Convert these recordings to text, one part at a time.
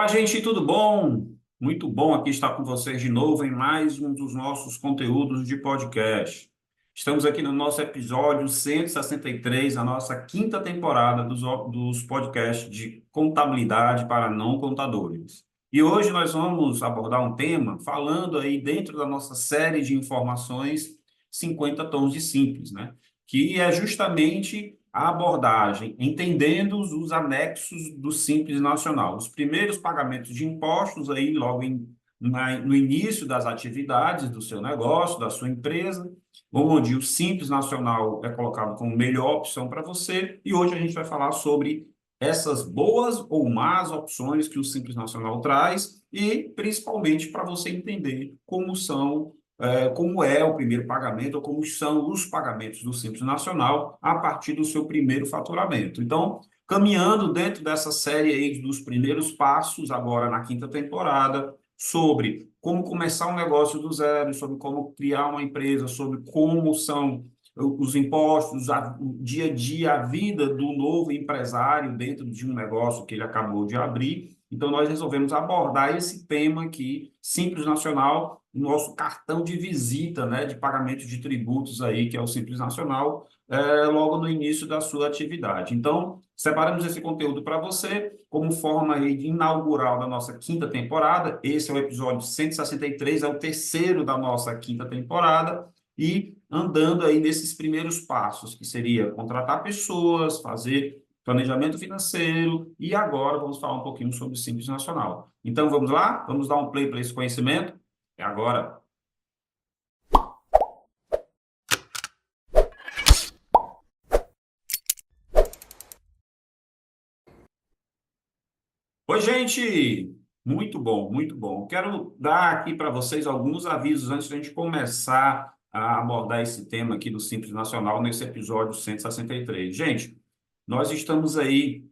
Olá, gente, tudo bom? Muito bom aqui estar com vocês de novo em mais um dos nossos conteúdos de podcast. Estamos aqui no nosso episódio 163, a nossa quinta temporada dos podcasts de contabilidade para não contadores. E hoje nós vamos abordar um tema falando aí dentro da nossa série de informações 50 tons de simples, né? Que é justamente a abordagem, entendendo os anexos do Simples Nacional. Os primeiros pagamentos de impostos aí logo no início das atividades do seu negócio, da sua empresa, onde o Simples Nacional é colocado como melhor opção para você. E hoje a gente vai falar sobre essas boas ou más opções que o Simples Nacional traz e principalmente para você entender como é o primeiro pagamento ou como são os pagamentos do Simples Nacional a partir do seu primeiro faturamento. Então, caminhando dentro dessa série aí dos primeiros passos, agora na quinta temporada, sobre como começar um negócio do zero, sobre como criar uma empresa, sobre como são os impostos, o dia a dia, a vida do novo empresário dentro de um negócio que ele acabou de abrir. Então, nós resolvemos abordar esse tema aqui, Simples Nacional, nosso cartão de visita, né, de pagamento de tributos aí, que é o Simples Nacional, logo no início da sua atividade. Então, separamos esse conteúdo para você como forma aí de inaugural da nossa quinta temporada. Esse é o episódio 163, é o terceiro da nossa quinta temporada, e andando aí nesses primeiros passos, que seria contratar pessoas, fazer planejamento financeiro, e agora vamos falar um pouquinho sobre o Simples Nacional. Então, vamos lá? Vamos dar um play para esse conhecimento? É agora. Oi, gente! Muito bom, muito bom. Quero dar aqui para vocês alguns avisos antes de a gente começar a abordar esse tema aqui do Simples Nacional nesse episódio 163. Gente, nós estamos aí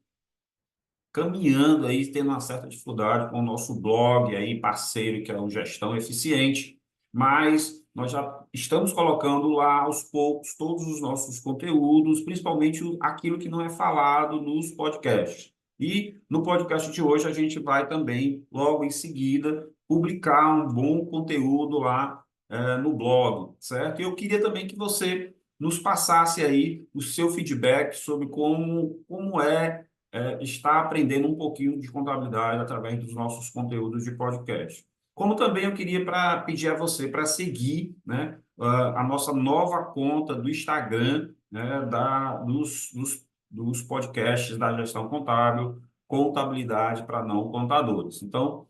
caminhando aí, tendo uma certa dificuldade com o nosso blog aí, parceiro, que é o Gestão Eficiente, mas nós já estamos colocando lá aos poucos todos os nossos conteúdos, principalmente aquilo que não é falado nos podcasts. E no podcast de hoje a gente vai também, logo em seguida, publicar um bom conteúdo lá no blog, certo? E eu queria também que você nos passasse aí o seu feedback sobre como está aprendendo um pouquinho de contabilidade através dos nossos conteúdos de podcast. Como também eu queria pedir a você para seguir, né, a nossa nova conta do Instagram, né, dos podcasts da gestão contábil, contabilidade para não contadores. Então,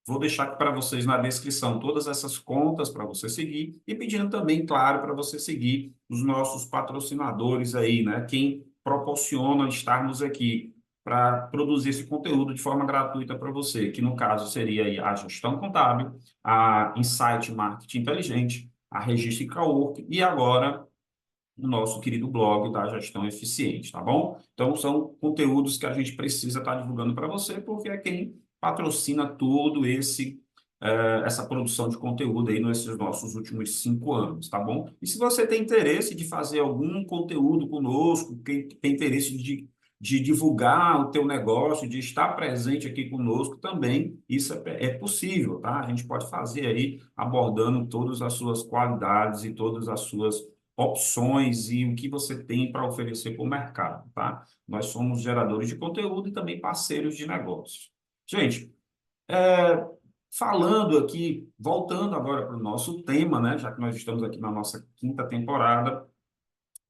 vou deixar aqui para vocês na descrição todas essas contas para você seguir e pedindo também, claro, para você seguir os nossos patrocinadores aí, né? Quem proporciona estarmos aqui para produzir esse conteúdo de forma gratuita para você, que no caso seria aí a Gestão Contábil, a Insight Marketing Inteligente, a Registre Cowork e agora o nosso querido blog da Gestão Eficiente, tá bom? Então, são conteúdos que a gente precisa estar divulgando para você, porque é quem patrocina todo essa produção de conteúdo aí nesses nossos últimos 5 anos, tá bom? E se você tem interesse de fazer algum conteúdo conosco, quem tem interesse de divulgar o teu negócio, de estar presente aqui conosco também, isso é possível, tá? A gente pode fazer aí abordando todas as suas qualidades e todas as suas opções e o que você tem para oferecer para o mercado, tá? Nós somos geradores de conteúdo e também parceiros de negócios. Gente, falando aqui, voltando agora para o nosso tema, né? Já que nós estamos aqui na nossa quinta temporada,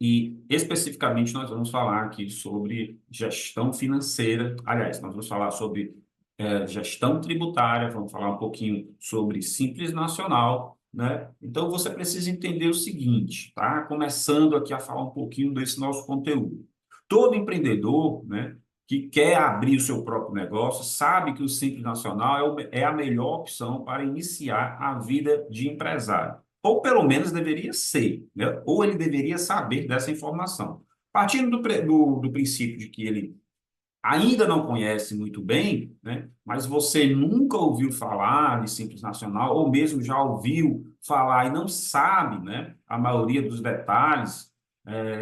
e especificamente nós vamos falar aqui sobre gestão financeira. Aliás, nós vamos falar sobre gestão tributária, vamos falar um pouquinho sobre Simples Nacional, né? Então você precisa entender o seguinte, tá? Começando aqui a falar um pouquinho desse nosso conteúdo. Todo empreendedor, né, que quer abrir o seu próprio negócio, sabe que o Simples Nacional é a melhor opção para iniciar a vida de empresário. Ou pelo menos deveria ser, né? Ou ele deveria saber dessa informação. Partindo do princípio de que ele ainda não conhece muito bem, né? Mas você nunca ouviu falar de Simples Nacional, ou mesmo já ouviu falar e não sabe, né, a maioria dos detalhes,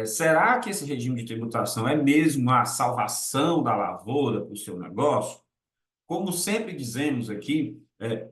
será que esse regime de tributação é mesmo a salvação da lavoura para o seu negócio? como sempre dizemos aqui,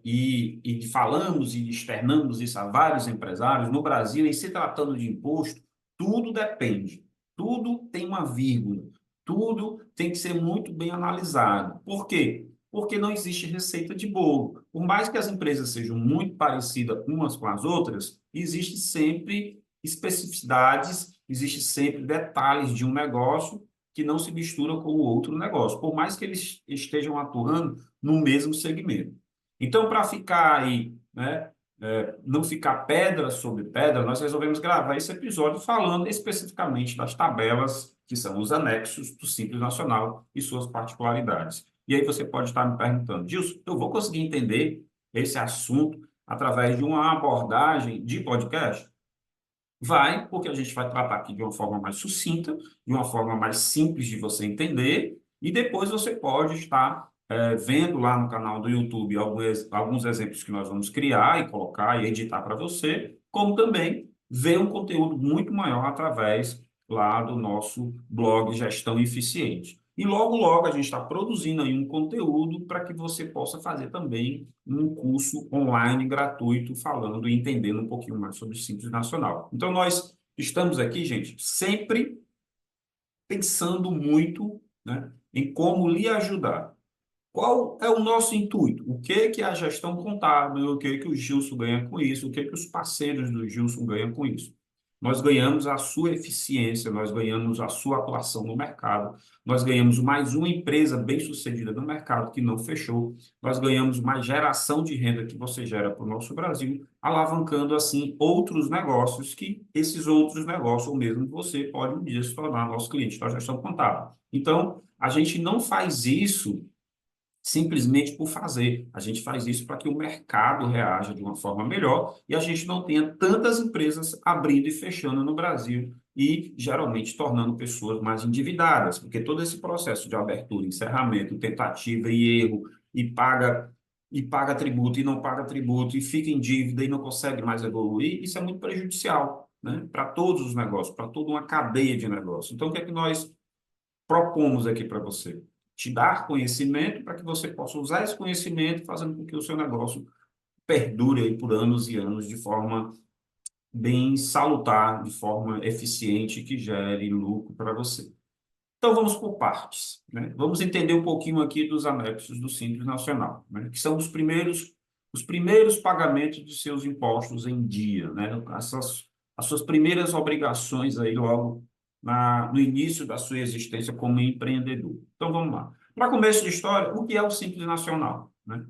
e falamos e externamos isso a vários empresários, no Brasil, em se tratando de imposto, tudo depende, tudo tem uma vírgula, tudo tem que ser muito bem analisado. Por quê? Porque não existe receita de bolo. Por mais que as empresas sejam muito parecidas umas com as outras, existe sempre especificidades, existe sempre detalhes de um negócio que não se mistura com o outro negócio, por mais que eles estejam atuando no mesmo segmento. Então, para ficar aí, né, não ficar pedra sobre pedra, nós resolvemos gravar esse episódio falando especificamente das tabelas, que são os anexos do Simples Nacional e suas particularidades. E aí você pode estar me perguntando, Gilson, eu vou conseguir entender esse assunto através de uma abordagem de podcast? Vai, porque a gente vai tratar aqui de uma forma mais sucinta, de uma forma mais simples de você entender, e depois você pode estar vendo lá no canal do YouTube alguns exemplos que nós vamos criar e colocar e editar para você, como também ver um conteúdo muito maior através lá do nosso blog Gestão Eficiente. E logo, logo a gente está produzindo aí um conteúdo para que você possa fazer também um curso online gratuito falando e entendendo um pouquinho mais sobre o Simples Nacional. Então, nós estamos aqui, gente, sempre pensando muito, né, em como lhe ajudar. Qual é o nosso intuito? O que que a gestão contábil, o que que o Gilson ganha com isso, o que que os parceiros do Gilson ganham com isso? Nós ganhamos a sua eficiência, nós ganhamos a sua atuação no mercado, nós ganhamos mais uma empresa bem-sucedida no mercado que não fechou, nós ganhamos mais geração de renda que você gera para o nosso Brasil, alavancando assim outros negócios que esses outros negócios, ou mesmo você, pode um dia se tornar nosso cliente da gestão contábil. Então, a gente não faz isso simplesmente por fazer. A gente faz isso para que o mercado reaja de uma forma melhor e a gente não tenha tantas empresas abrindo e fechando no Brasil e geralmente tornando pessoas mais endividadas, porque todo esse processo de abertura, encerramento, tentativa e erro e paga tributo e não paga tributo e fica em dívida e não consegue mais evoluir, isso é muito prejudicial, né, para todos os negócios, para toda uma cadeia de negócios. Então, o que é que nós propomos aqui para você? Te dar conhecimento para que você possa usar esse conhecimento fazendo com que o seu negócio perdure aí por anos e anos de forma bem salutar, de forma eficiente, que gere lucro para você. Então, vamos por partes, né? Vamos entender um pouquinho aqui dos anexos do Simples Nacional, né? Que são os primeiros pagamentos de seus impostos em dia, né? As suas primeiras obrigações aí logo no início da sua existência como empreendedor. Então, vamos lá. Para começo de história, o que é o Simples Nacional, né?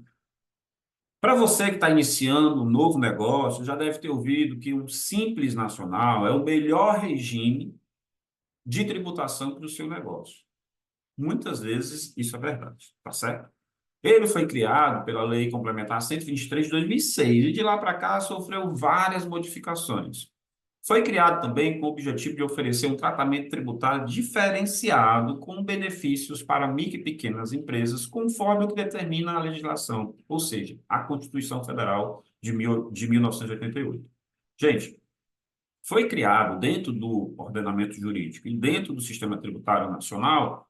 Para você que está iniciando um novo negócio, já deve ter ouvido que o Simples Nacional é o melhor regime de tributação para o seu negócio. Muitas vezes isso é verdade, tá certo? Ele foi criado pela Lei Complementar 123 de 2006 e de lá para cá sofreu várias modificações. Foi criado também com o objetivo de oferecer um tratamento tributário diferenciado com benefícios para micro e pequenas empresas, conforme o que determina a legislação, ou seja, a Constituição Federal de 1988. Gente, foi criado dentro do ordenamento jurídico e dentro do sistema tributário nacional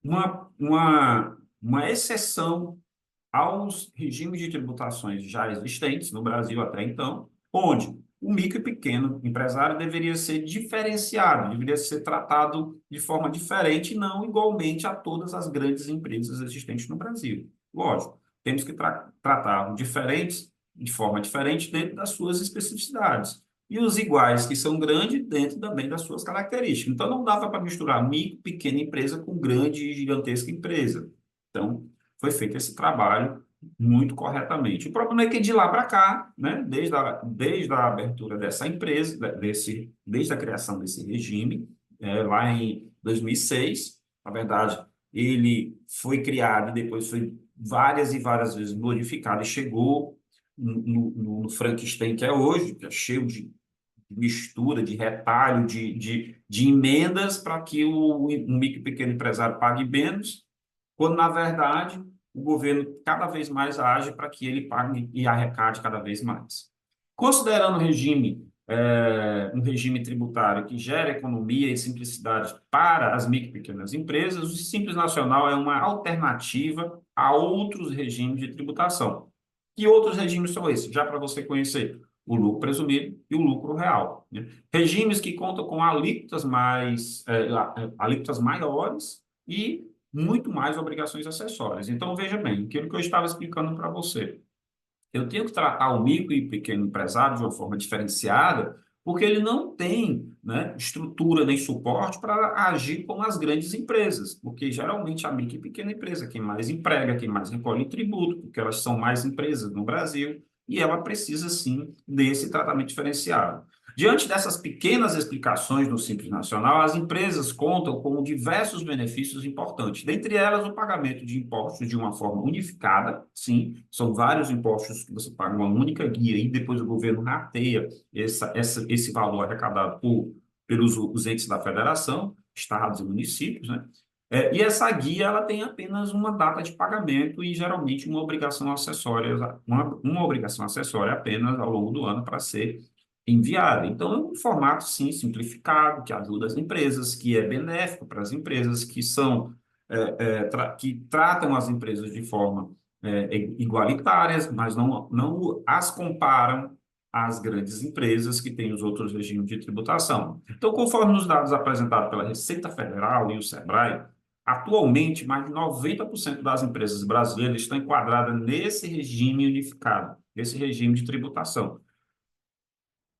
uma exceção aos regimes de tributações já existentes no Brasil até então, onde o micro e pequeno empresário deveria ser diferenciado, deveria ser tratado de forma diferente, não igualmente a todas as grandes empresas existentes no Brasil. Lógico, temos que tratar diferentes de forma diferente dentro das suas especificidades. E os iguais, que são grandes, dentro também das suas características. Então, não dava para misturar micro, pequena empresa com grande e gigantesca empresa. Então, foi feito esse trabalho muito corretamente. O problema é que de lá para cá, né, desde a abertura dessa empresa, desde a criação desse regime, lá em 2006, na verdade, ele foi criado e depois foi várias e várias vezes modificado e chegou no Frankenstein que é hoje, que é cheio de mistura, de retalho, de emendas para que um micro e pequeno empresário pague menos, quando, na verdade, o governo cada vez mais age para que ele pague e arrecade cada vez mais. Considerando um regime tributário que gera economia e simplicidade para as micro e pequenas empresas, o Simples Nacional é uma alternativa a outros regimes de tributação. Que outros regimes são esses? Já para você conhecer, o lucro presumido e o lucro real, né? Regimes que contam com alíquotas maiores e muito mais obrigações acessórias. Então, veja bem, aquilo que eu estava explicando para você. Eu tenho que tratar o micro e pequeno empresário de uma forma diferenciada, porque ele não tem, né, estrutura nem suporte para agir como as grandes empresas, porque geralmente a micro e pequena empresa é quem mais emprega, quem mais recolhe tributo, porque elas são mais empresas no Brasil, e ela precisa sim desse tratamento diferenciado. Diante dessas pequenas explicações no Simples Nacional, as empresas contam com diversos benefícios importantes, dentre elas o pagamento de impostos de uma forma unificada, sim, são vários impostos que você paga uma única guia e depois o governo rateia esse valor arrecadado pelos os entes da federação, estados e municípios, né? E essa guia ela tem apenas uma data de pagamento e geralmente uma obrigação acessória apenas ao longo do ano para ser enviada. Então, é um formato, sim, simplificado, que ajuda as empresas, que é benéfico para as empresas, que tratam as empresas de forma igualitárias, mas não as comparam às grandes empresas que têm os outros regimes de tributação. Então, conforme os dados apresentados pela Receita Federal e o SEBRAE, atualmente, mais de 90% das empresas brasileiras estão enquadradas nesse regime unificado, nesse regime de tributação.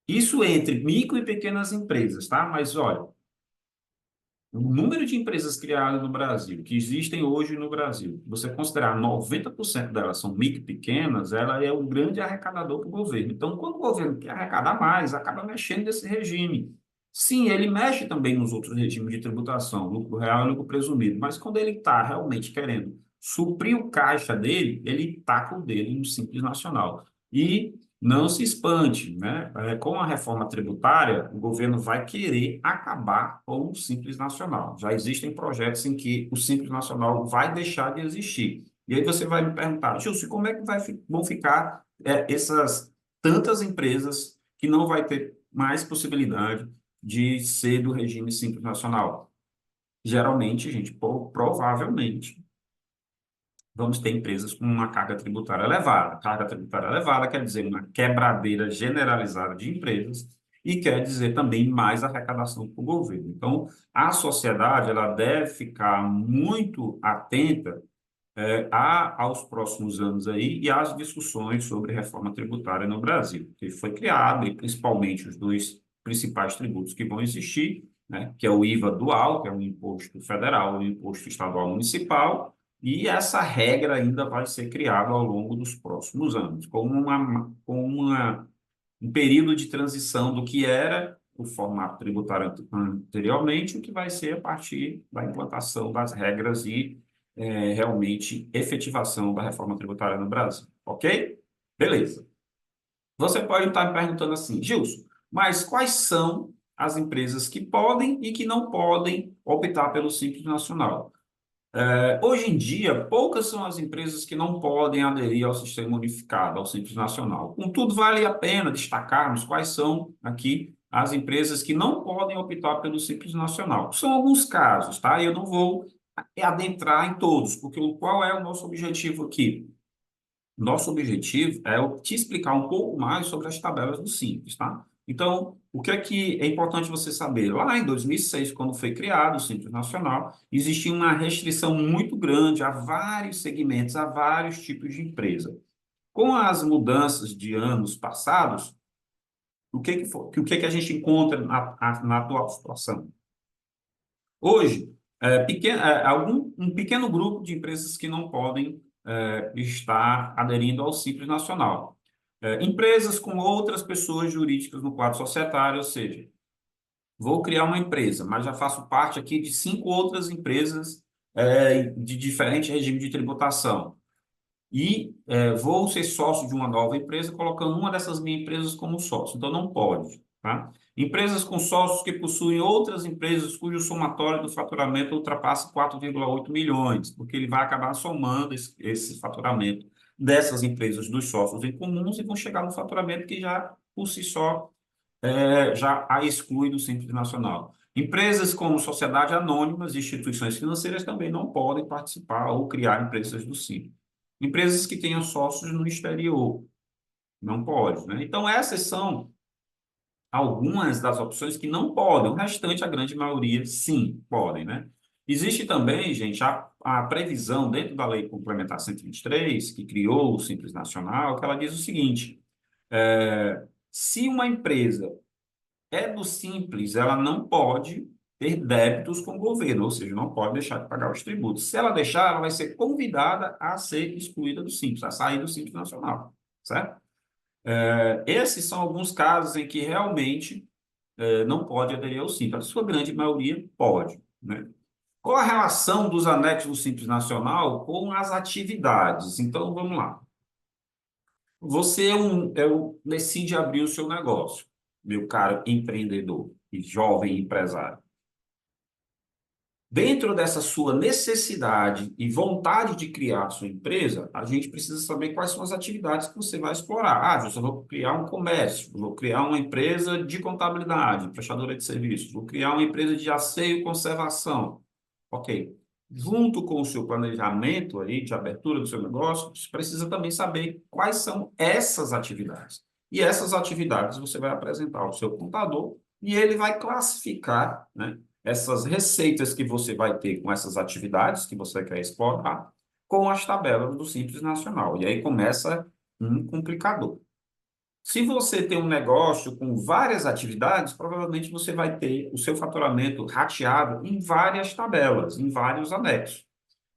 Isso entre micro e pequenas empresas, tá? Mas olha, o número de empresas criadas no Brasil, que existem hoje no Brasil, você considerar 90% delas são micro e pequenas, ela é um grande arrecadador para o governo. Então, quando o governo quer arrecadar mais, acaba mexendo nesse regime. Sim, ele mexe também nos outros regimes de tributação, lucro real e lucro presumido, mas quando ele está realmente querendo suprir o caixa dele, ele taca o dele no Simples Nacional. E não se espante, né? Com a reforma tributária, o governo vai querer acabar com o Simples Nacional. Já existem projetos em que o Simples Nacional vai deixar de existir. E aí você vai me perguntar, Gilson, como é que vão ficar essas tantas empresas que não vai ter mais possibilidade de ser do regime Simples Nacional? Geralmente, gente, provavelmente vamos ter empresas com uma carga tributária elevada. Carga tributária elevada quer dizer uma quebradeira generalizada de empresas e quer dizer também mais arrecadação para o governo. Então, a sociedade ela deve ficar muito atenta aos próximos anos aí e às discussões sobre reforma tributária no Brasil, que foi criado, e principalmente os dois principais tributos que vão existir, né, que é o IVA dual, que é um imposto federal e um imposto estadual municipal, e essa regra ainda vai ser criada ao longo dos próximos anos, um período de transição do que era o formato tributário anteriormente, o que vai ser a partir da implantação das regras e realmente efetivação da reforma tributária no Brasil. Ok? Beleza. Você pode estar me perguntando assim, Gilson, mas quais são as empresas que podem e que não podem optar pelo Simples Nacional? Hoje em dia, poucas são as empresas que não podem aderir ao sistema unificado, ao Simples Nacional. Contudo, vale a pena destacarmos quais são aqui as empresas que não podem optar pelo Simples Nacional. São alguns casos, tá? Eu não vou adentrar em todos, porque qual é o nosso objetivo aqui? Nosso objetivo é eu te explicar um pouco mais sobre as tabelas do Simples, tá? Então, o que é importante você saber? Lá em 2006, quando foi criado o Simples Nacional, existia uma restrição muito grande a vários segmentos, a vários tipos de empresa. Com as mudanças de anos passados, o que que a gente encontra na atual situação? Hoje, um pequeno grupo de empresas que não podem estar aderindo ao Simples Nacional. Empresas com outras pessoas jurídicas no quadro societário, ou seja, vou criar uma empresa, mas já faço parte aqui de 5 outras empresas de diferente regime de tributação e vou ser sócio de uma nova empresa, colocando uma dessas minhas empresas como sócio. Então, não pode, tá? Empresas com sócios que possuem outras empresas cujo somatório do faturamento ultrapassa 4,8 milhões, porque ele vai acabar somando esse faturamento dessas empresas dos sócios em comuns e vão chegar no faturamento que já, por si só, já a exclui do Simples Nacional. Empresas como sociedade anônimas e instituições financeiras também não podem participar ou criar empresas do Simples. Empresas que tenham sócios no exterior, não pode, né? Então, essas são algumas das opções que não podem. O restante, a grande maioria, sim, podem, né? Existe também, gente, a previsão dentro da Lei Complementar 123, que criou o Simples Nacional, que ela diz o seguinte: se uma empresa é do Simples, ela não pode ter débitos com o governo, ou seja, não pode deixar de pagar os tributos. Se ela deixar, ela vai ser convidada a ser excluída do Simples, a sair do Simples Nacional, certo? Esses são alguns casos em que realmente não pode aderir ao Simples. A sua grande maioria pode, né? Qual a relação dos anexos do Simples Nacional com as atividades? Então, vamos lá. Você decide abrir o seu negócio, meu caro empreendedor e jovem empresário. Dentro dessa sua necessidade e vontade de criar a sua empresa, a gente precisa saber quais são as atividades que você vai explorar. Ah, eu vou criar um comércio, vou criar uma empresa de contabilidade, prestadora de serviços, vou criar uma empresa de asseio e conservação. Ok. Junto com o seu planejamento aí de abertura do seu negócio, você precisa também saber quais são essas atividades. E essas atividades você vai apresentar ao seu contador e ele vai classificar, né, essas receitas que você vai ter com essas atividades que você quer explorar com as tabelas do Simples Nacional. E aí começa um complicador. Se você tem um negócio com várias atividades, provavelmente você vai ter o seu faturamento rateado em várias tabelas, em vários anexos.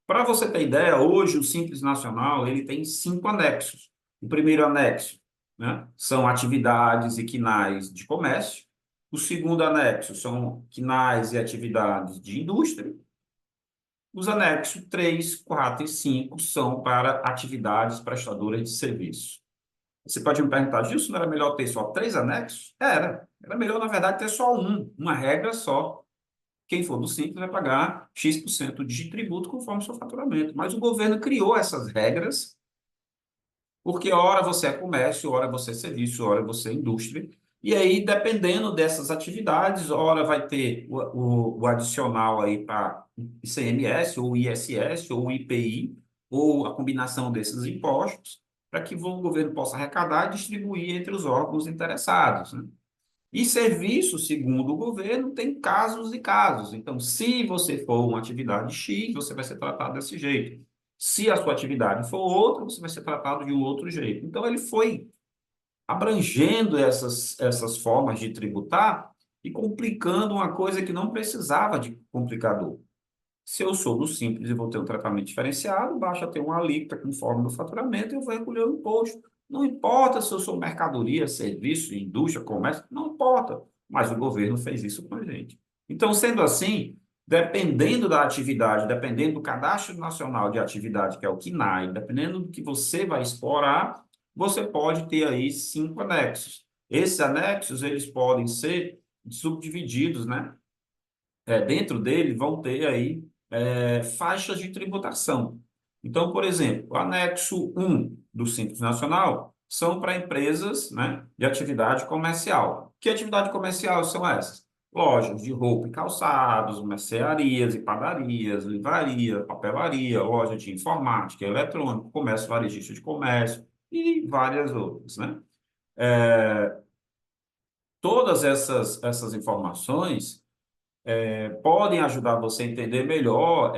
Para você ter ideia, hoje o Simples Nacional ele tem 5 anexos. O primeiro anexo, né, são atividades e quinais de comércio. O segundo anexo são quinais e atividades de indústria. Os anexos 3, 4 e 5 são para atividades prestadoras de serviço. Você pode me perguntar, Gilson, não era melhor ter só 3 anexos? Era melhor, na verdade, ter só uma regra só. Quem for do Simples vai pagar X% de tributo conforme o seu faturamento. Mas o governo criou essas regras, porque ora você é comércio, ora você é serviço, ora você é indústria. E aí, dependendo dessas atividades, ora vai ter o adicional aí para ICMS, ou ISS, ou IPI, ou a combinação desses impostos, para que o governo possa arrecadar e distribuir entre os órgãos interessados, né? E serviço, segundo o governo, tem casos e casos. Então, se você for uma atividade X, você vai ser tratado desse jeito. Se a sua atividade for outra, você vai ser tratado de um outro jeito. Então, ele foi abrangendo essas formas de tributar e complicando uma coisa que não precisava de complicador. Se eu sou do Simples e vou ter um tratamento diferenciado, basta ter uma alíquota conforme o faturamento e eu vou recolher o imposto. Não importa se eu sou mercadoria, serviço, indústria, comércio, não importa. Mas o governo fez isso com a gente. Então, sendo assim, dependendo da atividade, dependendo do Cadastro Nacional de Atividade, que é o CNAE, dependendo do que você vai explorar, você pode ter aí 5 anexos. Esses anexos, eles podem ser subdivididos, né? Dentro dele vão ter aí faixas de tributação. Então, por exemplo, o anexo 1 do Simples Nacional são para empresas, né, de atividade comercial. Que atividade comercial são essas? Lojas de roupa e calçados, mercearias e padarias, livraria, papelaria, loja de informática, eletrônico, comércio varejista de comércio e várias outras, né? Todas essas informações podem ajudar você a entender melhor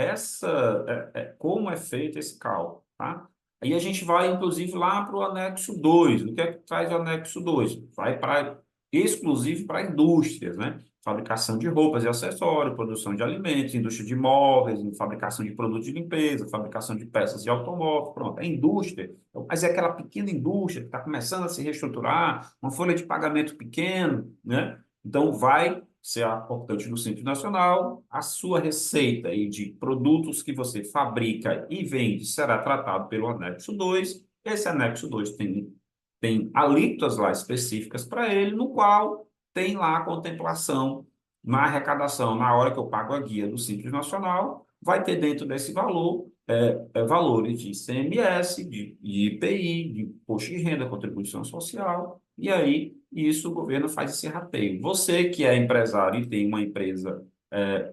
como é feito esse cálculo, tá? Aí a gente vai, inclusive, lá para o anexo 2. O que é que traz o anexo 2? Vai para exclusivo para indústrias, né? Fabricação de roupas e acessórios, produção de alimentos, indústria de móveis, fabricação de produtos de limpeza, fabricação de peças de automóvel, pronto, é indústria. Mas é aquela pequena indústria que está começando a se reestruturar, uma folha de pagamento pequeno, né? Então, vai ser aportante do Simples Nacional, a sua receita e de produtos que você fabrica e vende será tratado pelo anexo 2. Esse anexo 2 tem alíquotas lá específicas para ele, no qual tem lá a contemplação na arrecadação, na hora que eu pago a guia do Simples Nacional, vai ter dentro desse valor valores de ICMS, de IPI, de imposto de renda, contribuição social, e aí e isso o governo faz esse rateio. Você que é empresário e tem uma empresa,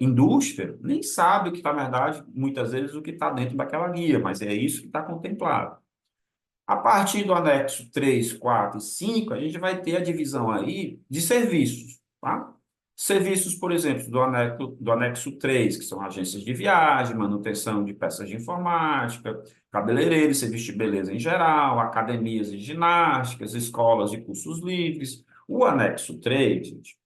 indústria, nem sabe o que, na verdade, muitas vezes, o que está dentro daquela guia, mas é isso que está contemplado. A partir do anexo 3, 4 e 5, a gente vai ter a divisão aí de serviços, tá? Serviços, por exemplo, do anexo 3, que são agências de viagem, manutenção de peças de informática, cabeleireiros, serviço de beleza em geral, academias de ginásticas, escolas e cursos livres. O anexo 3, gente,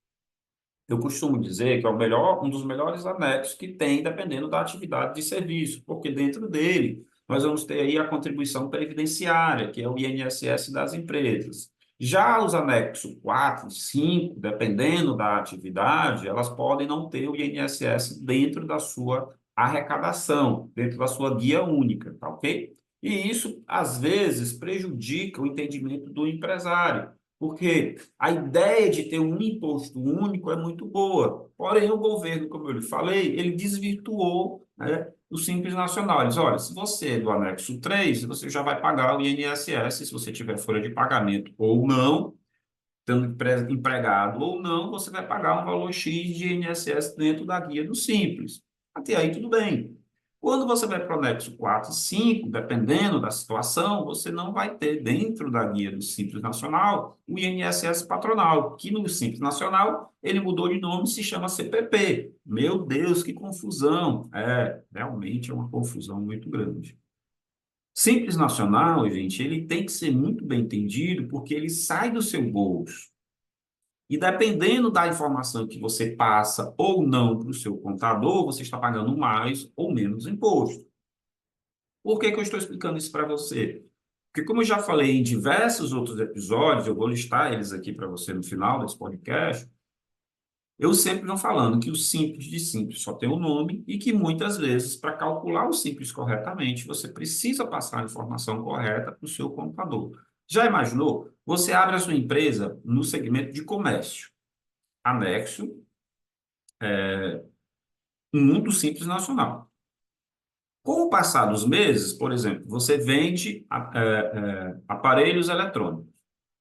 eu costumo dizer que é um dos melhores anexos que tem, dependendo da atividade de serviço, porque dentro dele nós vamos ter aí a contribuição previdenciária, que é o INSS das empresas. Já os anexos 4 e 5, dependendo da atividade, elas podem não ter o INSS dentro da sua arrecadação, dentro da sua guia única, tá ok? E isso, às vezes, prejudica o entendimento do empresário, porque a ideia de ter um imposto único é muito boa. Porém, o governo, como eu lhe falei, ele desvirtuou, né, o Simples Nacional. Ele diz, olha, se você é do anexo 3, você já vai pagar o INSS, se você tiver folha de pagamento ou não, estando empregado ou não, você vai pagar um valor X de INSS dentro da guia do Simples. Até aí, tudo bem. Quando você vai para o anexo 4 e 5, dependendo da situação, você não vai ter dentro da guia do Simples Nacional o INSS patronal, que no Simples Nacional ele mudou de nome e se chama CPP. Meu Deus, que confusão! Realmente é uma confusão muito grande. Simples Nacional, gente, ele tem que ser muito bem entendido porque ele sai do seu bolso. E dependendo da informação que você passa ou não para o seu contador, você está pagando mais ou menos imposto. Por que que eu estou explicando isso para você? Porque, como eu já falei em diversos outros episódios, eu vou listar eles aqui para você no final desse podcast, eu sempre venho falando que o simples de simples só tem o nome e que muitas vezes, para calcular o simples corretamente, você precisa passar a informação correta para o seu contador. Já imaginou? Você abre a sua empresa no segmento de comércio, anexo, um mundo simples nacional. Com o passar dos meses, por exemplo, você vende aparelhos eletrônicos.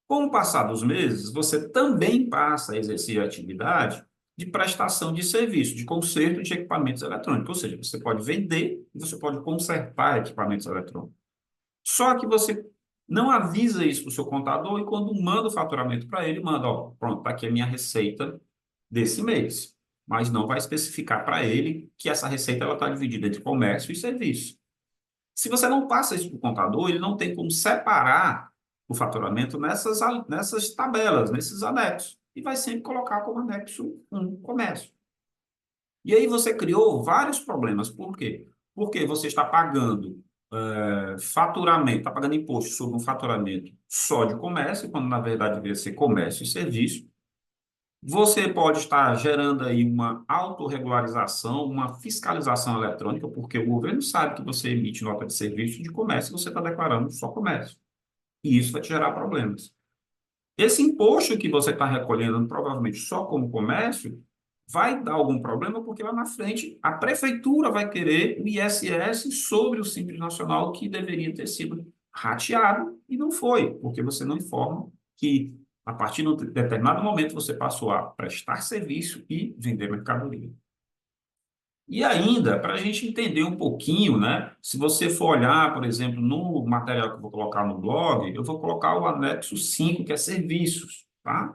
Com o passar dos meses, você também passa a exercer a atividade de prestação de serviço, de conserto de equipamentos eletrônicos. Ou seja, você pode vender e você pode consertar equipamentos eletrônicos. Só que você não avisa isso para o seu contador e quando manda o faturamento para ele, manda, ó, pronto, está aqui a minha receita desse mês. Mas não vai especificar para ele que essa receita ela está dividida entre comércio e serviço. Se você não passa isso para o contador, ele não tem como separar o faturamento nessas tabelas, nesses anexos. E vai sempre colocar como anexo um comércio. E aí você criou vários problemas. Por quê? Porque você está pagando faturamento, está pagando imposto sobre um faturamento só de comércio, quando na verdade deveria ser comércio e serviço. Você pode estar gerando aí uma autorregularização, uma fiscalização eletrônica, porque o governo sabe que você emite nota de serviço de comércio e você está declarando só comércio. E isso vai te gerar problemas. Esse imposto que você está recolhendo, provavelmente só como comércio, vai dar algum problema, porque lá na frente a prefeitura vai querer o ISS sobre o Simples Nacional que deveria ter sido rateado e não foi, porque você não informa que a partir de um determinado momento você passou a prestar serviço e vender mercadoria. E ainda, para a gente entender um pouquinho, né? Se você for olhar, por exemplo, no material que eu vou colocar no blog, eu vou colocar o anexo 5 que é serviços, tá?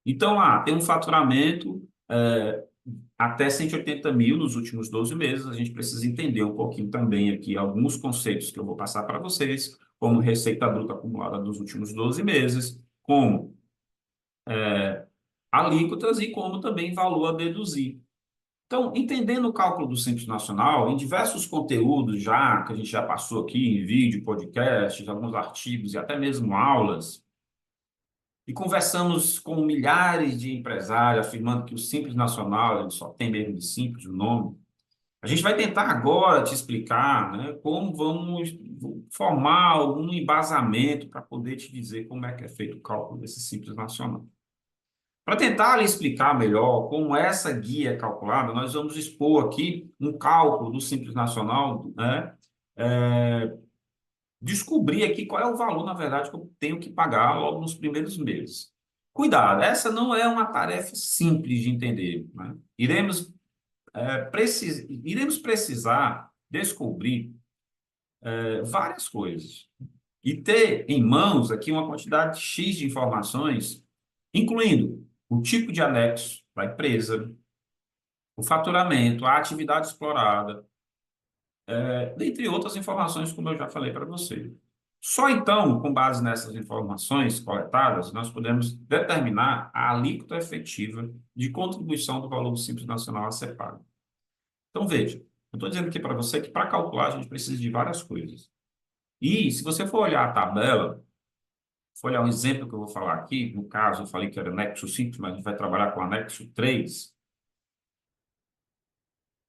Então, tem um faturamento até 180 mil nos últimos 12 meses. A gente precisa entender um pouquinho também aqui alguns conceitos que eu vou passar para vocês, como receita bruta acumulada dos últimos 12 meses, como alíquotas e como também valor a deduzir. Então, entendendo o cálculo do Simples Nacional, em diversos conteúdos já, que a gente já passou aqui em vídeo, podcasts, alguns artigos e até mesmo aulas, e conversamos com milhares de empresários afirmando que o Simples Nacional ele só tem mesmo de simples o nome. A gente vai tentar agora te explicar, né, como vamos formar algum embasamento para poder te dizer como é que é feito o cálculo desse Simples Nacional. Para tentar lhe explicar melhor como essa guia é calculada, nós vamos expor aqui um cálculo do Simples Nacional, né? Descobrir aqui qual é o valor, na verdade, que eu tenho que pagar logo nos primeiros meses. Cuidado, essa não é uma tarefa simples de entender, né? Iremos precisar descobrir várias coisas e ter em mãos aqui uma quantidade X de informações, incluindo o tipo de anexo da empresa, o faturamento, a atividade explorada, dentre outras informações, como eu já falei para você. Só então, com base nessas informações coletadas, nós podemos determinar a alíquota efetiva de contribuição do valor do Simples Nacional a ser pago. Então, veja, eu estou dizendo aqui para você que para calcular a gente precisa de várias coisas. E se você for olhar a tabela, for olhar um exemplo que eu vou falar aqui, no caso eu falei que era anexo 5, mas a gente vai trabalhar com anexo 3,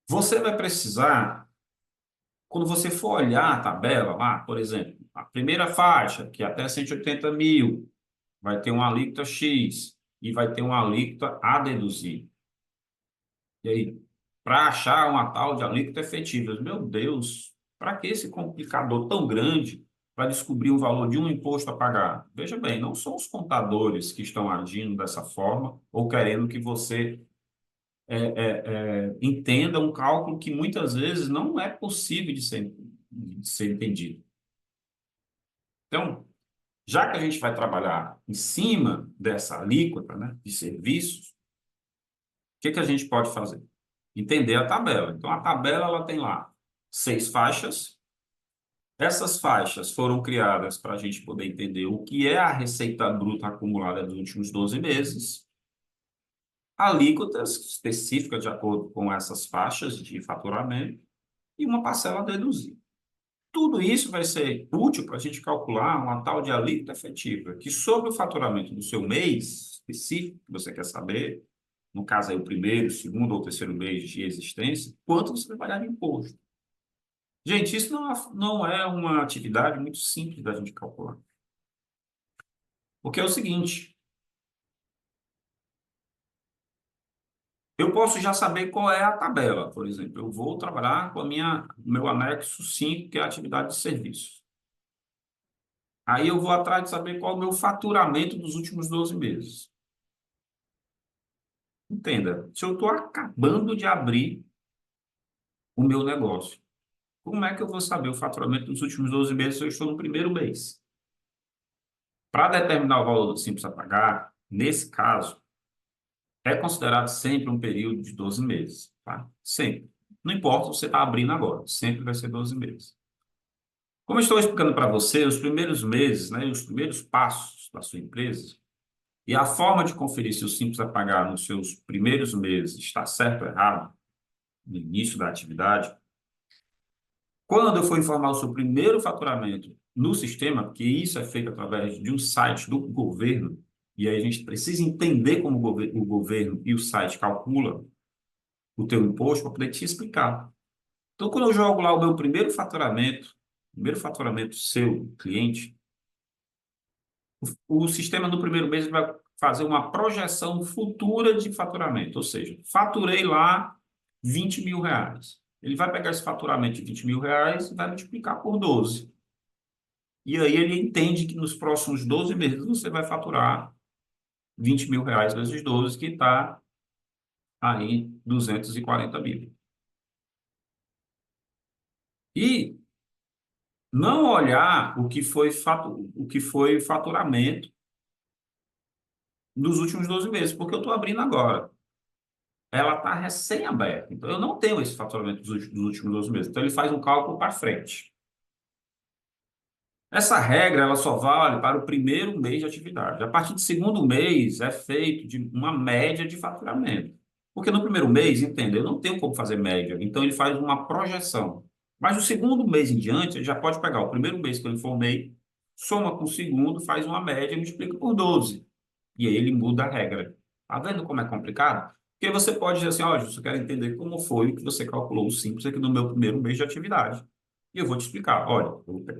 você vai precisar, quando você for olhar a tabela lá, por exemplo, a primeira faixa, que é até 180 mil, vai ter uma alíquota X e vai ter uma alíquota a deduzir. E aí, para achar uma tal de alíquota efetiva, meu Deus, para que esse complicador tão grande para descobrir o valor de um imposto a pagar? Veja bem, não são os contadores que estão agindo dessa forma ou querendo que você entenda um cálculo que muitas vezes não é possível de ser entendido. Então, já que a gente vai trabalhar em cima dessa alíquota, né, de serviços, o que que a gente pode fazer? Entender a tabela. Então, a tabela ela tem lá 6 faixas. Essas faixas foram criadas para a gente poder entender o que é a receita bruta acumulada dos últimos 12 meses, alíquotas específicas de acordo com essas faixas de faturamento e uma parcela a deduzir. Tudo isso vai ser útil para a gente calcular uma tal de alíquota efetiva, que sobre o faturamento do seu mês específico, que você quer saber, no caso aí o primeiro, segundo ou terceiro mês de existência, quanto você vai pagar de imposto. Gente, isso não é uma atividade muito simples da gente calcular. Porque é o seguinte, eu posso já saber qual é a tabela, por exemplo. Eu vou trabalhar com meu anexo 5, que é a atividade de serviço. Aí eu vou atrás de saber qual é o meu faturamento dos últimos 12 meses. Entenda, se eu estou acabando de abrir o meu negócio, como é que eu vou saber o faturamento dos últimos 12 meses se eu estou no primeiro mês? Para determinar o valor do simples a pagar, nesse caso, é considerado sempre um período de 12 meses, tá? Sempre. Não importa se você está abrindo agora, sempre vai ser 12 meses. Como eu estou explicando para você, os primeiros meses, né, os primeiros passos da sua empresa, e a forma de conferir se o simples a pagar nos seus primeiros meses está certo ou errado, no início da atividade, quando eu for informar o seu primeiro faturamento no sistema, porque isso é feito através de um site do governo, e aí a gente precisa entender como o governo e o site calculam o teu imposto para poder te explicar. Então, quando eu jogo lá o meu primeiro faturamento seu, cliente, o sistema no primeiro mês vai fazer uma projeção futura de faturamento, ou seja, faturei lá 20 mil reais. Ele vai pegar esse faturamento de 20 mil reais e vai multiplicar por 12. E aí ele entende que nos próximos 12 meses você vai faturar 20 mil reais vezes 12, que está aí 240 mil. E não olhar o que foi faturamento nos últimos 12 meses, porque eu estou abrindo agora. Ela está recém-aberta. Então, eu não tenho esse faturamento dos últimos 12 meses. Então, ele faz um cálculo para frente. Essa regra ela só vale para o primeiro mês de atividade. A partir do segundo mês é feito de uma média de faturamento. Porque no primeiro mês, entendeu? Eu não tenho como fazer média. Então ele faz uma projeção. Mas no segundo mês em diante, ele já pode pegar o primeiro mês que eu informei, soma com o segundo, faz uma média e multiplica por 12. E aí ele muda a regra. Tá vendo como é complicado? Porque você pode dizer assim, olha, eu quero entender como foi o que você calculou o simples aqui no meu primeiro mês de atividade. E eu vou te explicar. Olha,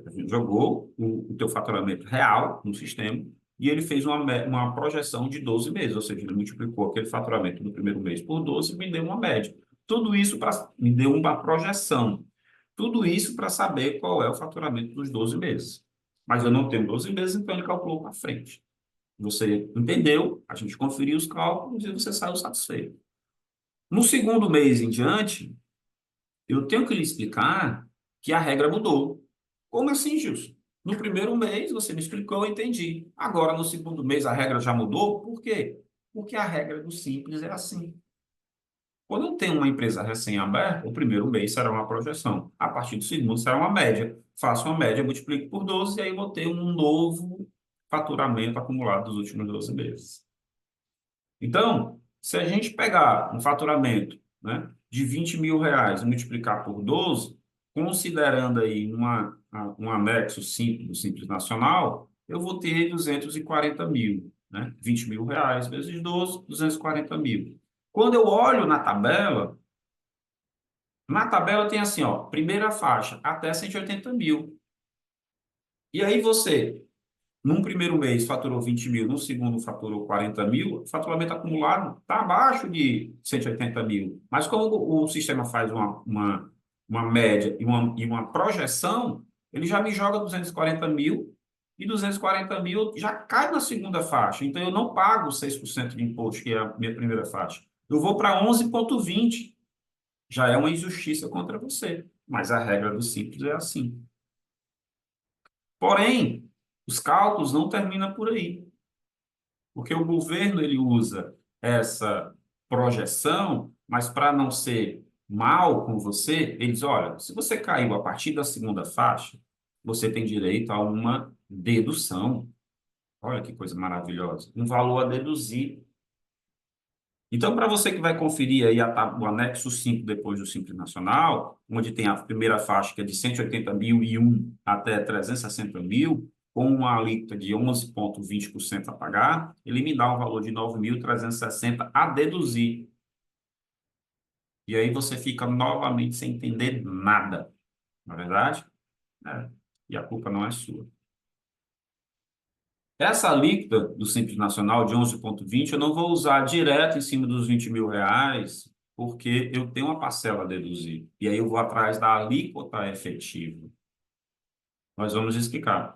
a gente jogou o teu faturamento real no sistema e ele fez uma projeção de 12 meses, ou seja, ele multiplicou aquele faturamento do primeiro mês por 12 e me deu uma média. Tudo isso me deu uma projeção. Tudo isso para saber qual é o faturamento dos 12 meses. Mas eu não tenho 12 meses, então ele calculou para frente. Você entendeu, a gente conferiu os cálculos e você saiu satisfeito. No segundo mês em diante, eu tenho que lhe explicar que a regra mudou. Como assim, Gilson? No primeiro mês você me explicou, eu entendi. Agora, no segundo mês, a regra já mudou? Por quê? Porque a regra do simples é assim. Quando eu tenho uma empresa recém-aberta, o primeiro mês será uma projeção. A partir do segundo será uma média. Faço uma média, multiplico por 12 e aí vou ter um novo faturamento acumulado dos últimos 12 meses. Então, se a gente pegar um faturamento, né, de R$ 20.000 e multiplicar por 12, considerando aí um anexo simples do Simples Nacional, eu vou ter 240 mil, né? R$ 20.000 vezes 12, 240 mil. Quando eu olho na tabela tem assim, ó, primeira faixa, até 180 mil. E aí você num primeiro mês faturou 20 mil, no segundo faturou 40 mil, o faturamento acumulado está abaixo de 180 mil. Mas como o sistema faz uma média e uma projeção, ele já me joga 240 mil e 240 mil já cai na segunda faixa. Então eu não pago 6% de imposto, que é a minha primeira faixa. Eu vou para 11,20. Já é uma injustiça contra você. Mas a regra do simples é assim. Porém, os cálculos não terminam por aí. Porque o governo ele usa essa projeção, mas para não ser mal com você, eles, olha, se você caiu a partir da segunda faixa, você tem direito a uma dedução. Olha que coisa maravilhosa. Um valor a deduzir. Então, para você que vai conferir aí o anexo 5 depois do Simples Nacional, onde tem a primeira faixa que é de 180.001 até 360 mil, com uma alíquota de 11,20% a pagar, ele me dá um valor de 9.360 a deduzir. E aí você fica novamente sem entender nada, não é verdade? É. E a culpa não é sua. Essa alíquota do Simples Nacional de 11,20 eu não vou usar direto em cima dos R$ 20.000, porque eu tenho uma parcela a deduzir. E aí eu vou atrás da alíquota efetiva. Nós vamos explicar.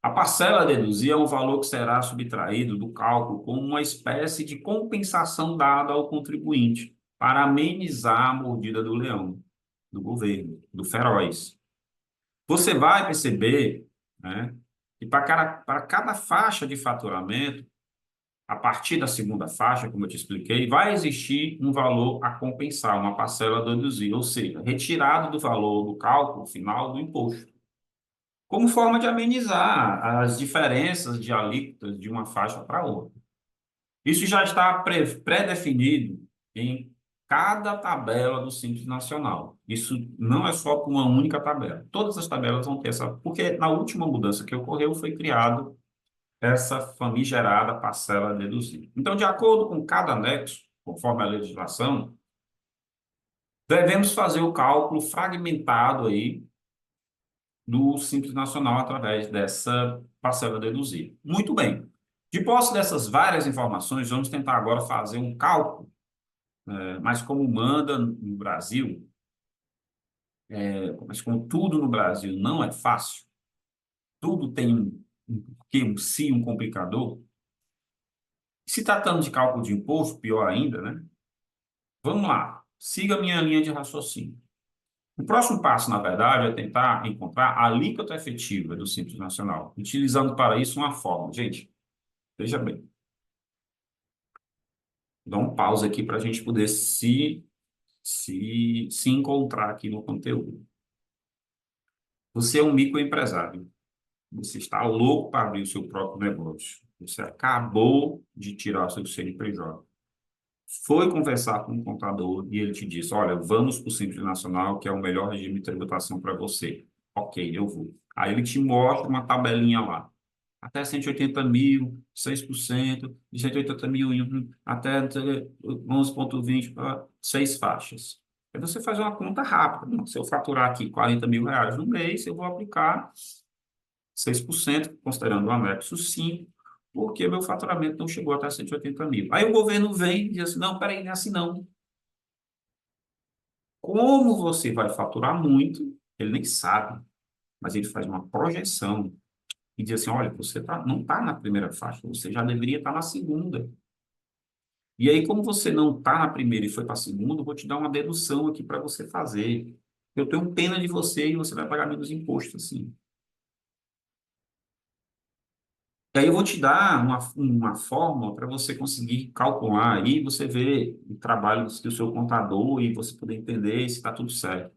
A parcela a deduzir é um valor que será subtraído do cálculo como uma espécie de compensação dada ao contribuinte para amenizar a mordida do leão, do governo, do feroz. Você vai perceber, né, que para cada faixa de faturamento, a partir da segunda faixa, como eu te expliquei, vai existir um valor a compensar, uma parcela a deduzir, ou seja, retirado do valor do cálculo final do imposto, como forma de amenizar as diferenças de alíquotas de uma faixa para outra. Isso já está pré-definido em cada tabela do Simples Nacional. Isso não é só por uma única tabela. Todas as tabelas vão ter essa, porque na última mudança que ocorreu foi criado essa famigerada parcela deduzida. Então, de acordo com cada anexo, conforme a legislação, devemos fazer o cálculo fragmentado aí do Simples Nacional através dessa parcela deduzida. Muito bem. De posse dessas várias informações, vamos tentar agora fazer um cálculo, mas como manda no Brasil, mas como tudo no Brasil não é fácil, tudo tem um porquê, um si, um complicador. Se tratando de cálculo de imposto, pior ainda, né? Vamos lá, siga a minha linha de raciocínio. O próximo passo, na verdade, é tentar encontrar a alíquota efetiva do Simples Nacional, utilizando para isso uma fórmula. Gente, veja bem, dá um pause aqui para a gente poder se encontrar aqui no conteúdo. Você é um microempresário. Você está louco para abrir o seu próprio negócio. Você acabou de tirar o seu CNPJ. Foi conversar com o contador e ele te disse: olha, vamos para o Simples Nacional, que é o melhor regime de tributação para você. Ok, eu vou. Aí ele te mostra uma tabelinha lá. Até 180 mil, 6%, de 180 mil até 11,20 para 6 faixas. Aí você faz uma conta rápida. Não, se eu faturar aqui R$ 40.000 no mês, eu vou aplicar 6%, considerando o anexo 5, porque meu faturamento não chegou até 180 mil. Aí o governo vem e diz assim, não, peraí, não é assim não. Como você vai faturar muito, ele nem sabe, mas ele faz uma projeção. e dizer assim, olha, você não está na primeira faixa, você já deveria estar na segunda. E aí, como você não está na primeira e foi para a segunda, eu vou te dar uma dedução aqui para você fazer. Eu tenho pena de você e você vai pagar menos imposto, assim. E aí eu vou te dar uma fórmula para você conseguir calcular aí, você ver o trabalho do seu contador e você poder entender se está tudo certo.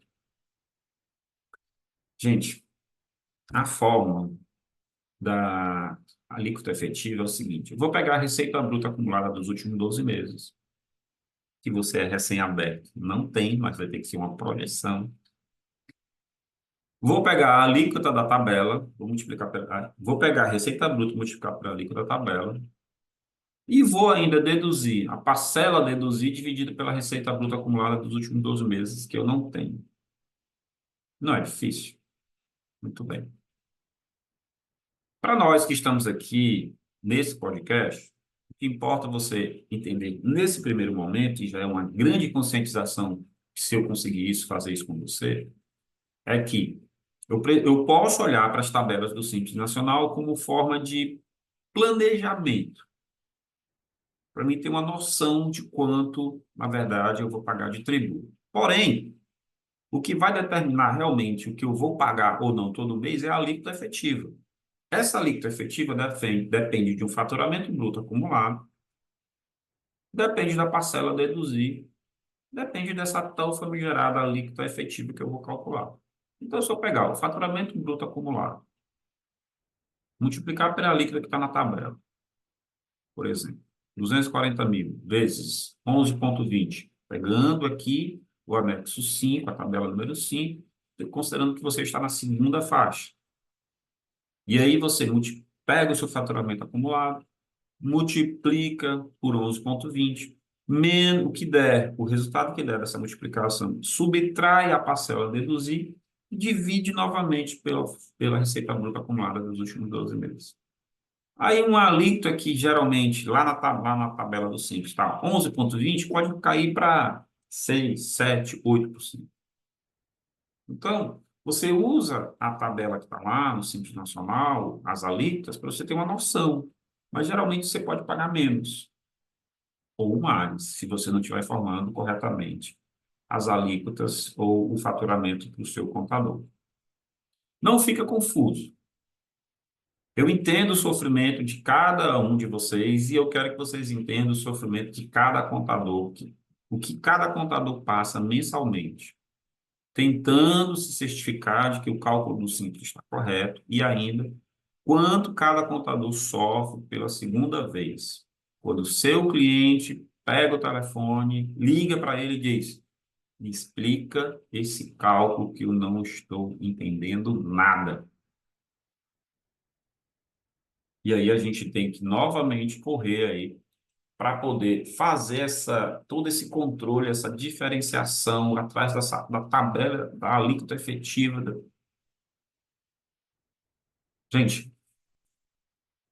Gente, a fórmula da alíquota efetiva é o seguinte: eu vou pegar a receita bruta acumulada dos últimos 12 meses, que você é recém-aberto. Não tem, mas vai ter que ser uma projeção. Vou pegar a alíquota da tabela, vou pegar a receita bruta e multiplicar pela alíquota da tabela, e vou ainda deduzir a parcela a deduzir dividida pela receita bruta acumulada dos últimos 12 meses, que eu não tenho. Não é difícil? Muito bem. Para nós que estamos aqui nesse podcast, o que importa você entender nesse primeiro momento, e já é uma grande conscientização, se eu conseguir isso, fazer isso com você, é que eu posso olhar para as tabelas do Simples Nacional como forma de planejamento, para mim ter uma noção de quanto, na verdade, eu vou pagar de tributo. Porém, o que vai determinar realmente o que eu vou pagar ou não todo mês é a alíquota efetiva. Essa alíquota efetiva depende de um faturamento bruto acumulado, depende da parcela a deduzir, depende dessa tão famigerada alíquota efetiva que eu vou calcular. Então, se eu pegar o faturamento bruto acumulado, multiplicar pela alíquota que está na tabela, por exemplo, 240 mil vezes 11,20, pegando aqui o anexo 5, a tabela número 5, considerando que você está na segunda faixa. E aí você pega o seu faturamento acumulado, multiplica por 11,20, menos o que der, o resultado que der dessa multiplicação, subtrai a parcela a deduzir e divide novamente pela receita bruta acumulada dos últimos 12 meses. Aí um alíquota que geralmente lá na tabela do Simples está 11,20, pode cair para 6, 7, 8%. Então, você usa a tabela que está lá no Simples Nacional, as alíquotas, para você ter uma noção. Mas geralmente você pode pagar menos ou mais, se você não estiver informando corretamente as alíquotas ou o faturamento para o seu contador. Não fica confuso. Eu entendo o sofrimento de cada um de vocês e eu quero que vocês entendam o sofrimento de cada contador, o que cada contador passa mensalmente, tentando se certificar de que o cálculo do Simples está correto e ainda quanto cada contador sofre pela segunda vez. Quando o seu cliente pega o telefone, liga para ele e diz: me explica esse cálculo que eu não estou entendendo nada. E aí a gente tem que novamente correr aí para poder fazer todo esse controle, essa diferenciação atrás da tabela, da alíquota efetiva. Gente,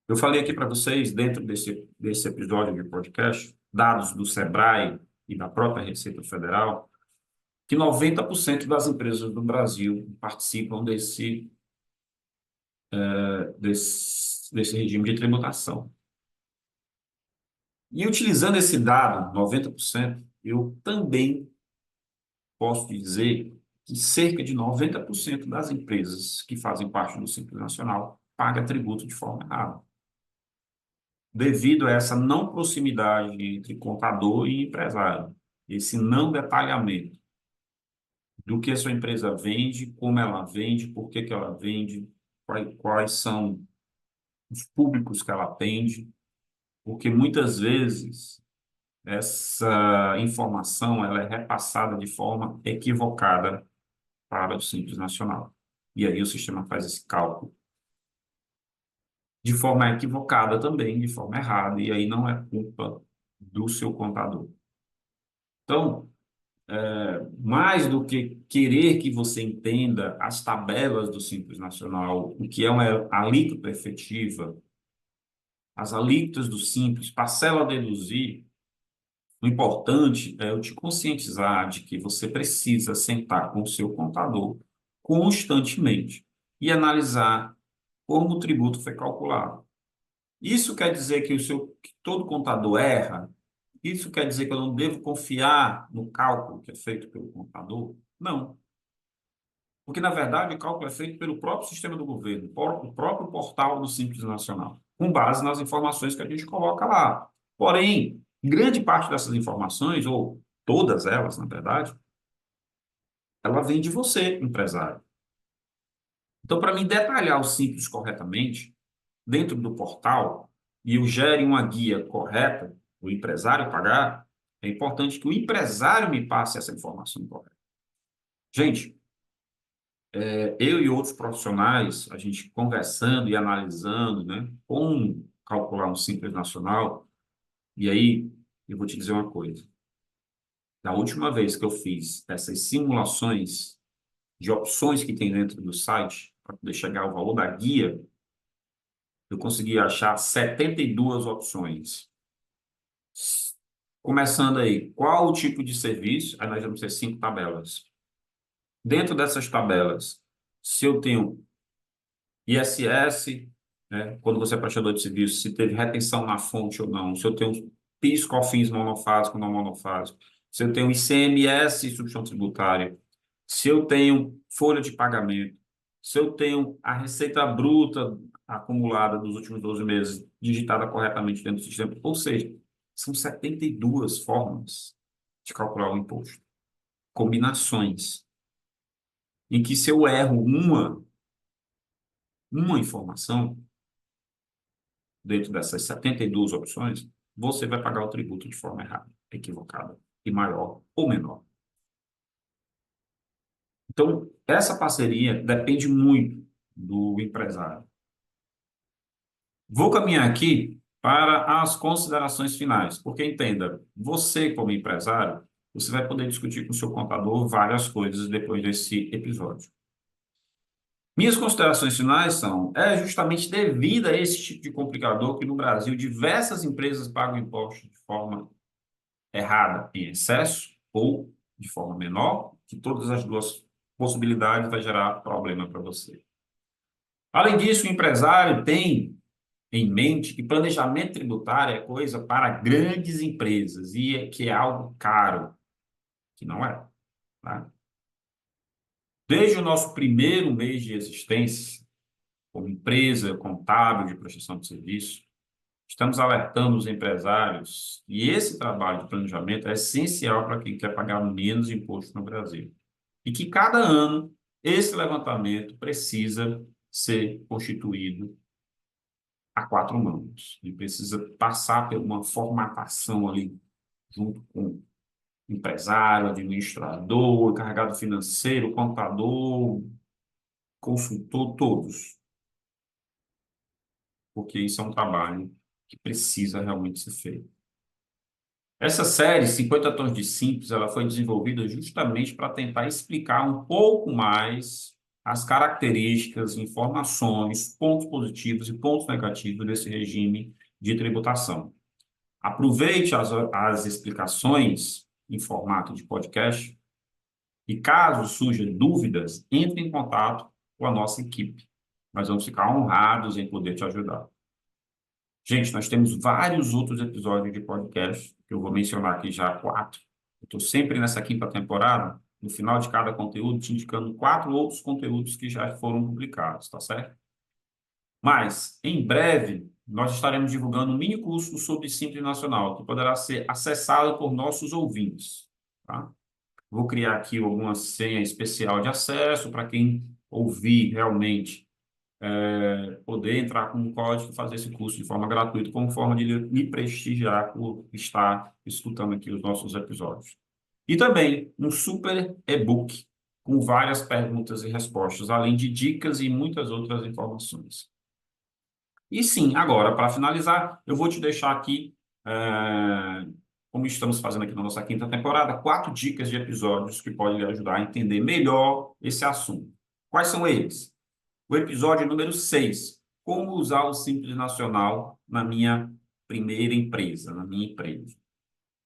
eu falei aqui para vocês, dentro desse episódio de podcast, dados do Sebrae e da própria Receita Federal, que 90% das empresas do Brasil participam desse regime de tributação. E utilizando esse dado, 90%, eu também posso dizer que cerca de 90% das empresas que fazem parte do Simples Nacional paga tributo de forma errada, devido a essa não proximidade entre contador e empresário, esse não detalhamento do que a sua empresa vende, como ela vende, por que que ela vende, quais são os públicos que ela atende, porque muitas vezes essa informação ela é repassada de forma equivocada para o Simples Nacional. E aí o sistema faz esse cálculo de forma equivocada também, de forma errada, e aí não é culpa do seu contador. Então, mais do que querer que você entenda as tabelas do Simples Nacional, o que é uma alíquota efetiva, as alíquotas do Simples, parcela a deduzir, o importante é eu te conscientizar de que você precisa sentar com o seu contador constantemente e analisar como o tributo foi calculado. Isso quer dizer que todo contador erra? Isso quer dizer que eu não devo confiar no cálculo que é feito pelo contador? Não. Porque, na verdade, o cálculo é feito pelo próprio sistema do governo, o próprio portal do Simples Nacional, com base nas informações que a gente coloca lá. Porém, grande parte dessas informações, ou todas elas, na verdade, ela vem de você, empresário. Então, para mim detalhar o Simples corretamente, dentro do portal, e eu gere uma guia correta, o empresário pagar, é importante que o empresário me passe essa informação correta. Gente, eu e outros profissionais, a gente conversando e analisando, né, como calcular um Simples Nacional, e aí eu vou te dizer uma coisa. Da última vez que eu fiz essas simulações de opções que tem dentro do site, para poder chegar ao valor da guia, eu consegui achar 72 opções. Começando aí, qual o tipo de serviço? Aí nós vamos ter 5 tabelas. Dentro dessas tabelas, se eu tenho ISS, né, quando você é prestador de serviço, se teve retenção na fonte ou não, se eu tenho PIS, COFINS monofásico ou não monofásico, se eu tenho ICMS e substituição tributária, se eu tenho folha de pagamento, se eu tenho a receita bruta acumulada dos últimos 12 meses digitada corretamente dentro do sistema, ou seja, são 72 formas de calcular o imposto. Combinações. Em que se eu erro uma informação, dentro dessas 72 opções, você vai pagar o tributo de forma errada, equivocada, e maior ou menor. Então, essa parceria depende muito do empresário. Vou caminhar aqui para as considerações finais, porque entenda, você como empresário, você vai poder discutir com o seu contador várias coisas depois desse episódio. Minhas considerações finais são, é justamente devido a esse tipo de complicador que no Brasil diversas empresas pagam impostos de forma errada, em excesso ou de forma menor, que todas as duas possibilidades vai gerar problema para você. Além disso, o empresário tem em mente que planejamento tributário é coisa para grandes empresas e que é algo caro, que não é, tá? Desde o nosso primeiro mês de existência, como empresa contábil de prestação de serviço, estamos alertando os empresários e esse trabalho de planejamento é essencial para quem quer pagar menos imposto no Brasil. E que cada ano esse levantamento precisa ser constituído a 4 mãos. E precisa passar por uma formatação ali, junto com empresário, administrador, encarregado financeiro, contador, consultor, todos. Porque isso é um trabalho que precisa realmente ser feito. Essa série, 50 Tons de Simples, ela foi desenvolvida justamente para tentar explicar um pouco mais as características, informações, pontos positivos e pontos negativos desse regime de tributação. Aproveite as explicações em formato de podcast e, caso surjam dúvidas, entre em contato com a nossa equipe. Nós vamos ficar honrados em poder te ajudar. Gente, nós temos vários outros episódios de podcast, que eu vou mencionar aqui já 4. Eu estou sempre nessa 5ª temporada, no final de cada conteúdo, te indicando 4 outros conteúdos que já foram publicados, tá certo? Mas, em breve, nós estaremos divulgando um mini curso sobre Simples Nacional, que poderá ser acessado por nossos ouvintes, tá? Vou criar aqui alguma senha especial de acesso para quem ouvir realmente poder entrar com um código e fazer esse curso de forma gratuita, como forma de me prestigiar por estar escutando aqui os nossos episódios. E também um super e-book com várias perguntas e respostas, além de dicas e muitas outras informações. E sim, agora, para finalizar, eu vou te deixar aqui, como estamos fazendo aqui na nossa 5ª temporada, 4 dicas de episódios que podem lhe ajudar a entender melhor esse assunto. Quais são eles? O episódio número 6, como usar o Simples Nacional na minha primeira empresa, na minha empresa.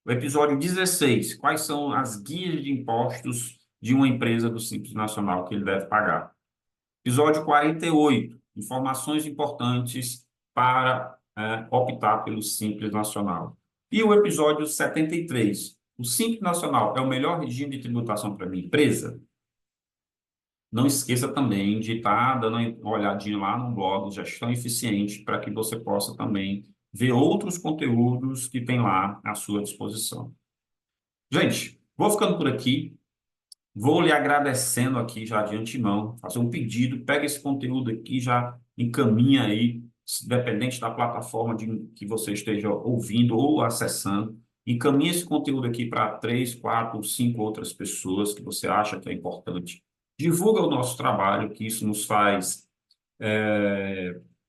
O episódio 16, quais são as guias de impostos de uma empresa do Simples Nacional que ele deve pagar. Episódio 48, informações importantes para optar pelo Simples Nacional. E o episódio 73, o Simples Nacional é o melhor regime de tributação para minha empresa? Não esqueça também de estar dando uma olhadinha lá no blog Gestão Eficiente para que você possa também ver outros conteúdos que tem lá à sua disposição. Gente, vou ficando por aqui. Vou lhe agradecendo aqui já de antemão, fazer um pedido, pega esse conteúdo aqui, já encaminha aí, dependente da plataforma que você esteja ouvindo ou acessando, encaminha esse conteúdo aqui para 3, 4, 5 outras pessoas que você acha que é importante. Divulga o nosso trabalho, que isso nos faz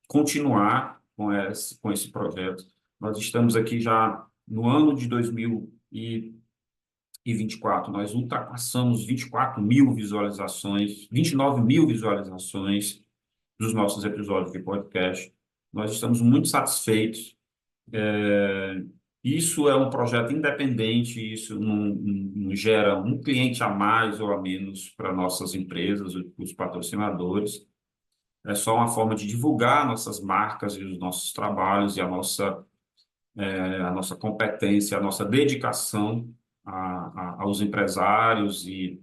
continuar com esse projeto. Nós estamos aqui já no ano de 2024, nós ultrapassamos 24 mil visualizações, 29 mil visualizações dos nossos episódios de podcast. Nós estamos muito satisfeitos. Isso é um projeto independente, isso não gera um cliente a mais ou a menos para nossas empresas, os patrocinadores. É só uma forma de divulgar nossas marcas e os nossos trabalhos e a nossa competência, a nossa dedicação aos empresários e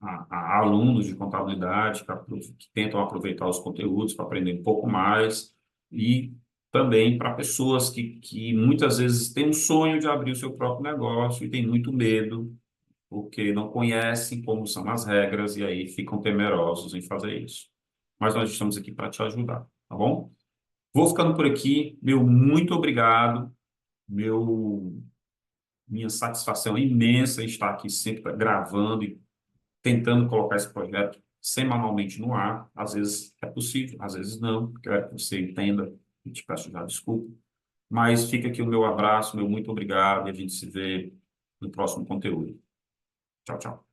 a alunos de contabilidade que tentam aproveitar os conteúdos para aprender um pouco mais e também para pessoas que muitas vezes têm um sonho de abrir o seu próprio negócio e têm muito medo porque não conhecem como são as regras e aí ficam temerosos em fazer isso. Mas nós estamos aqui para te ajudar, tá bom? Vou ficando por aqui. Meu muito obrigado. Meu Minha satisfação é imensa em estar aqui sempre gravando e tentando colocar esse projeto semanalmente no ar. Às vezes é possível, às vezes não. Quero que você entenda e te peço já desculpa. Mas fica aqui o meu abraço, meu muito obrigado e a gente se vê no próximo conteúdo. Tchau, tchau.